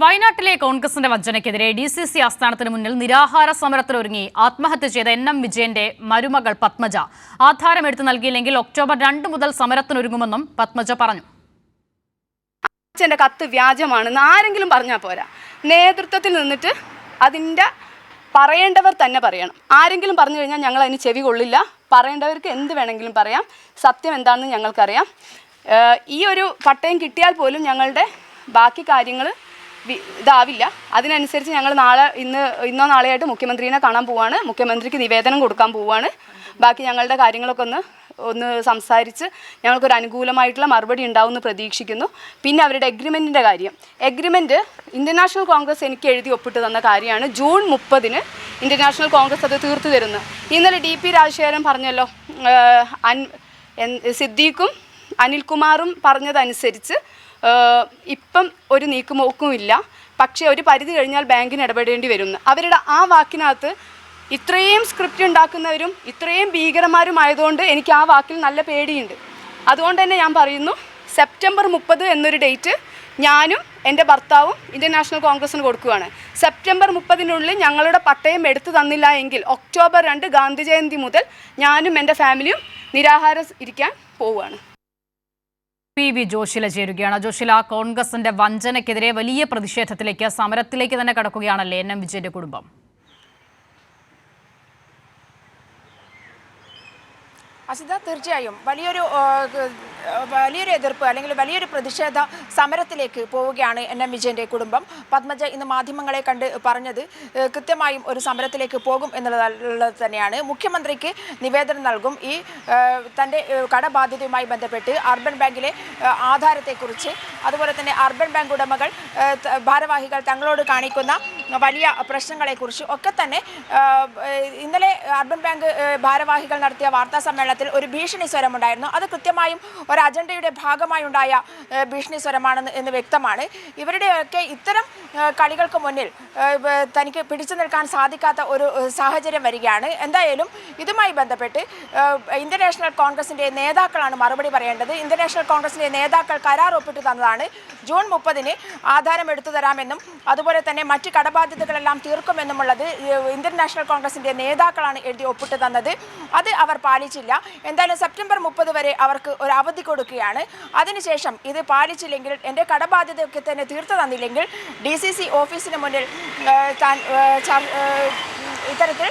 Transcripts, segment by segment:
വയനാട്ടിലെ കോൺഗ്രസിന്റെ വഞ്ചനയ്ക്കെതിരെ DCC ആസ്ഥാനത്തിന് മുന്നിൽ നിരാഹാര സമരത്തിനൊരുങ്ങി ആത്മഹത്യ ചെയ്ത NM വിജയന്റെ മരുമകൾ പത്മജ. ആധാരം എടുത്തു നൽകിയില്ലെങ്കിൽ ഒക്ടോബർ 2 മുതൽ സമരത്തിനൊരുങ്ങുമെന്നും പത്മജ പറഞ്ഞു. അച്ഛൻ്റെ കത്ത് വ്യാജമാണെന്ന് ആരെങ്കിലും പറഞ്ഞാൽ പോരാ. നേതൃത്വത്തിൽ നിന്നിട്ട് അതിൻ്റെ പറയേണ്ടവർ തന്നെ പറയണം. ആരെങ്കിലും പറഞ്ഞു കഴിഞ്ഞാൽ ഞങ്ങൾ അതിന് ചെവി കൊള്ളില്ല. പറയേണ്ടവർക്ക് എന്ത് വേണമെങ്കിലും പറയാം. സത്യം എന്താണെന്ന് ഞങ്ങൾക്കറിയാം. ഈ ഒരു പട്ടയം കിട്ടിയാൽ പോലും ഞങ്ങളുടെ ബാക്കി കാര്യങ്ങൾ ഇതാവില്ല. അതിനനുസരിച്ച് ഞങ്ങൾ ഇന്നോ നാളെയായിട്ട് മുഖ്യമന്ത്രിനെ കാണാൻ പോവുകയാണ്. മുഖ്യമന്ത്രിക്ക് നിവേദനം കൊടുക്കാൻ പോവുകയാണ്. ബാക്കി ഞങ്ങളുടെ കാര്യങ്ങളൊക്കെ ഒന്ന് സംസാരിച്ച് ഞങ്ങൾക്കൊരു അനുകൂലമായിട്ടുള്ള മറുപടി ഉണ്ടാവുമെന്ന് പ്രതീക്ഷിക്കുന്നു. പിന്നെ അവരുടെ എഗ്രിമെൻറ്റിൻ്റെ കാര്യം, എഗ്രിമെൻറ്റ് ഇന്ത്യൻ നാഷണൽ കോൺഗ്രസ് എനിക്ക് എഴുതി ഒപ്പിട്ട് തന്ന കാര്യമാണ്. ജൂൺ 30 ഇന്ത്യൻ നാഷണൽ കോൺഗ്രസ് അത് തീർത്തു തരുന്നു. ഇന്നലെ DP രാജശേഖരൻ പറഞ്ഞല്ലോ, സിദ്ദീഖും അനിൽകുമാറും പറഞ്ഞതനുസരിച്ച് ഇപ്പം ഒരു നീക്കുമോക്കുമില്ല. പക്ഷേ ഒരു പരിധി കഴിഞ്ഞാൽ ബാങ്കിന് ഇടപെടേണ്ടി വരുന്നു. അവരുടെ ആ വാക്കിനകത്ത് ഇത്രയും സ്ക്രിപ്റ്റ് ഉണ്ടാക്കുന്നവരും ഇത്രയും ഭീകരന്മാരുമായതുകൊണ്ട് എനിക്ക് ആ വാക്കിൽ നല്ല പേടിയുണ്ട്. അതുകൊണ്ട് തന്നെ ഞാൻ പറയുന്നു, സെപ്റ്റംബർ 30 എന്നൊരു ഡേറ്റ് ഞാനും എൻ്റെ ഭർത്താവും ഇന്ത്യൻ നാഷണൽ കോൺഗ്രസിന് കൊടുക്കുകയാണ്. സെപ്റ്റംബർ 30 ഞങ്ങളുടെ പട്ടയം എടുത്തു തന്നില്ല എങ്കിൽ ഒക്ടോബർ 2 ഗാന്ധി ജയന്തി മുതൽ ഞാനും എൻ്റെ ഫാമിലിയും നിരാഹാരം ഇരിക്കാൻ പോവുകയാണ്. PV ജോഷില ചേരുകയാണ്. ജോഷില, കോൺഗ്രസിന്റെ വഞ്ചനയ്ക്കെതിരെ വലിയ പ്രതിഷേധത്തിലേക്ക്, സമരത്തിലേക്ക് തന്നെ കടക്കുകയാണല്ലേ NM വിജയന്റെ കുടുംബം? അസിത, തീർച്ചയായും വലിയൊരു എതിർപ്പ് അല്ലെങ്കിൽ വലിയൊരു പ്രതിഷേധ സമരത്തിലേക്ക് പോവുകയാണ് NM വിജയന്റെ കുടുംബം. പത്മജ ഇന്ന് മാധ്യമങ്ങളെ കണ്ട് പറഞ്ഞത് കൃത്യമായും ഒരു സമരത്തിലേക്ക് പോകും എന്നുള്ളത് തന്നെയാണ്. മുഖ്യമന്ത്രിക്ക് നിവേദനം നൽകും. ഈ തൻ്റെ കടബാധ്യതയുമായി ബന്ധപ്പെട്ട് അർബൻ ബാങ്കിലെ ആധാരത്തെക്കുറിച്ച്, അതുപോലെ തന്നെ അർബൻ ബാങ്ക് ഉടമകൾ ഭാരവാഹികൾ തങ്ങളോട് കാണിക്കുന്ന വലിയ പ്രശ്നങ്ങളെക്കുറിച്ച് ഒക്കെ തന്നെ ഇന്നലെ അർബൻ ബാങ്ക് ഭാരവാഹികൾ നടത്തിയ വാർത്താ സമ്മേളനത്തിൽ ഒരു ഭീഷണി സ്വരമുണ്ടായിരുന്നു. അത് കൃത്യമായും ഒരു അജണ്ടയുടെ ഭാഗമായി ഉണ്ടായ ഭീഷണി സ്വരമാണെന്ന് എന്ന് വ്യക്തമാണ്. ഇവരുടെയൊക്കെ ഇത്തരം കളികൾക്ക് മുന്നിൽ തനിക്ക് പിടിച്ചു നിൽക്കാൻ സാധിക്കാത്ത ഒരു സാഹചര്യം വരികയാണ്. എന്തായാലും ഇതുമായി ബന്ധപ്പെട്ട് ഇന്ത്യൻ നാഷണൽ കോൺഗ്രസിൻ്റെ നേതാക്കളാണ് മറുപടി പറയേണ്ടത്. ഇന്ത്യൻ നാഷണൽ കോൺഗ്രസിൻ്റെ നേതാക്കൾ കരാർ ഒപ്പിട്ട് തന്നതാണ്. ജൂൺ 30 ആധാരം എടുത്തു തരാമെന്നും അതുപോലെ തന്നെ മറ്റ് കടബാധ്യതകളെല്ലാം തീർക്കുമെന്നുമുള്ളത് ഇന്ത്യൻ നാഷണൽ കോൺഗ്രസിൻ്റെ നേതാക്കളാണ് എഴുതി ഒപ്പിട്ട് തന്നത്. അത് അവർ പാലിച്ചില്ല. എന്തായാലും സെപ്റ്റംബർ 30 വരെ അവർക്ക് ഒരു അവധി കൊടുക്കുകയാണ്. അതിനുശേഷം ഇത് പാലിച്ചില്ലെങ്കിൽ, എൻ്റെ കടബാധ്യതയൊക്കെ തന്നെ തീർത്തു തന്നില്ലെങ്കിൽ DCC ഓഫീസിന് മുന്നിൽ ഇത്തരത്തിൽ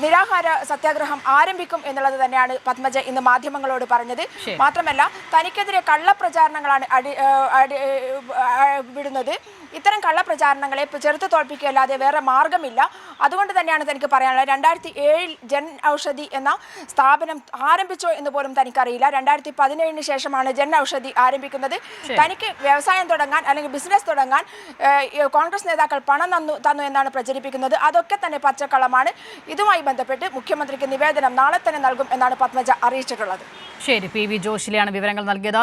നിരാഹാര സത്യാഗ്രഹം ആരംഭിക്കും എന്നുള്ളത് തന്നെയാണ് പത്മജ ഇന്ന് മാധ്യമങ്ങളോട് പറഞ്ഞത്. മാത്രമല്ല, തനിക്കെതിരെ കള്ളപ്രചാരണങ്ങളാണ് വിടുന്നത്. ഇത്തരം കള്ളപ്രചാരണങ്ങളെ ചെറുത്തു തോൽപ്പിക്കുകയല്ലാതെ വേറെ മാർഗമില്ല. അതുകൊണ്ട് തന്നെയാണ് തനിക്ക് പറയാനുള്ളത്. 2007 ജൻ ഔഷധി എന്ന സ്ഥാപനം ആരംഭിച്ചോ എന്ന് പോലും തനിക്കറിയില്ല. 2017 ശേഷമാണ് ജൻ ഔഷധി ആരംഭിക്കുന്നത്. തനിക്ക് വ്യവസായം തുടങ്ങാൻ അല്ലെങ്കിൽ ബിസിനസ് തുടങ്ങാൻ കോൺഗ്രസ് നേതാക്കൾ പണം തന്നു എന്നാണ് പ്രചരിപ്പിക്കുന്നത്. അതൊക്കെ തന്നെ പച്ചക്കള്ളമാണ്. ഇതുമായി ബന്ധപ്പെട്ട് മുഖ്യമന്ത്രിക്ക് നിവേദനം നാളെ തന്നെ നൽകും എന്നാണ് പത്മജ അറിയിച്ചിട്ടുള്ളത്. ശരി, PV ജോഷിലെയാണ് വിവരങ്ങൾ നൽകിയത്.